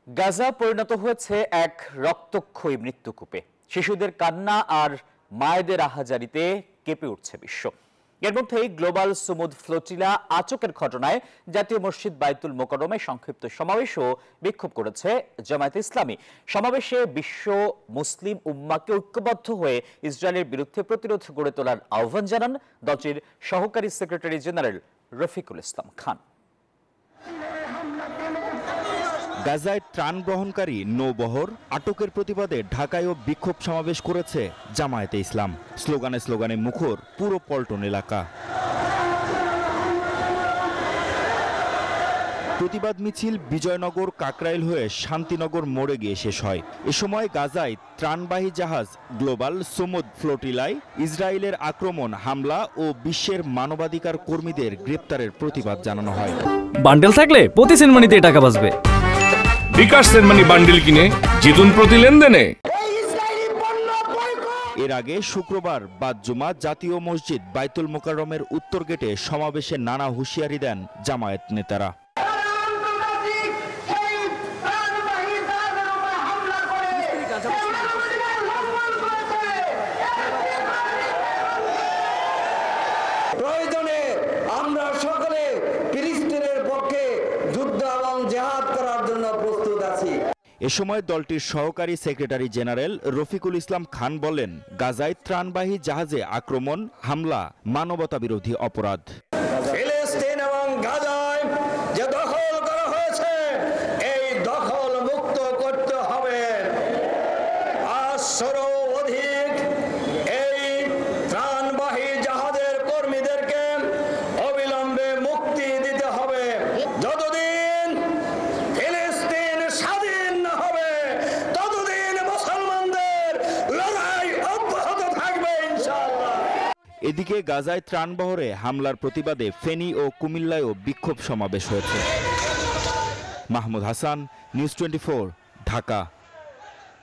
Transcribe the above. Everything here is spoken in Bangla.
গাজা পরিণত হয়েছে এক রক্তক্ষয়ী মৃত্যুকূপে। শিশুদের কান্না আর মায়েদের আহাজারিতে কেঁপে উঠছে বিশ্ব। এর মধ্যেই গ্লোবাল সুমুদ ফ্লোটিলা আচকের ঘটনায় জাতীয় মসজিদ বাইতুল মোকাররমে সংক্ষিপ্ত সমাবেশ ও বিক্ষোভ করেছে জামায়াতে ইসলামী। সমাবেশে বিশ্ব মুসলিম উম্মাহকে ঐক্যবদ্ধ হয়ে ইসরায়েলের বিরুদ্ধে প্রতিরোধ গড়ে তোলার আহ্বান জানান দলটির সহকারী সেক্রেটারি জেনারেল রফিকুল ইসলাম খান। গাজায় ত্রাণ গ্রহণকারী নৌবহর আটকের প্রতিবাদে ঢাকায়ও বিক্ষোভ সমাবেশ করেছে জামায়াতে ইসলাম। স্লোগানে স্লোগানে মুখর পুরো পল্টন এলাকা। প্রতিবাদ মিছিল বিজয়নগর কাকরাইল হয়ে শান্তিনগর মোড়ে গিয়ে শেষ হয়। এ সময় গাজায় ত্রাণবাহী জাহাজ গ্লোবাল সুমুদ ফ্লোটিলায় ইসরায়েলের আক্রমণ, হামলা ও বিশ্বের মানবাধিকার কর্মীদের গ্রেপ্তারের প্রতিবাদ জানানো হয়। বান্ডেল থাকলে প্রতি সেনমানিতে টাকা বাঁচবে। বিকাশ সেনমানি বান্ডেল কিনে জিতুন প্রতি লেনদেনে। এর আগে শুক্রবার বাদ জুমা জাতীয় মসজিদ বাইতুল মোকাররমের উত্তর গেটে সমাবেশে নানা হুঁশিয়ারি দেন জামায়াত নেতারা। প্রয়োজনে আমরা সকলে ফিলিস্তিনের পক্ষে যুদ্ধ এবং জিহাদ করার জন্য প্রস্তুত আছি। এ সময় দলটির সহকারী সেক্রেটারি জেনারেল রফিকুল ইসলাম খান বলেন, গাজায় ত্রাণবাহী জাহাজে আক্রমণ, হামলা মানবতা বিরোধী অপরাধ। ফিলিস্তিন এবং গাজায় যে দখল করা হয়েছে এই দখল মুক্ত করতে হবে। 500 অধিক এই ত্রাণবাহী জাহাজের কর্মীদেরকে অবিলম্বে মুক্তি দিতে হবে। যতদিন ফিলিস্তিন স্বাধীন না হবে ততদিন মুসলমানদের লড়াই অব্যাহত থাকবে ইনশাআল্লাহ। এদিকে গাজায় ত্রাণবহরে হামলার প্রতিবাদে ফেনী ও কুমিল্লায়ও বিক্ষোভ সমাবেশ হয়েছে। মাহমুদ হাসান, নিউজ 24, ঢাকা।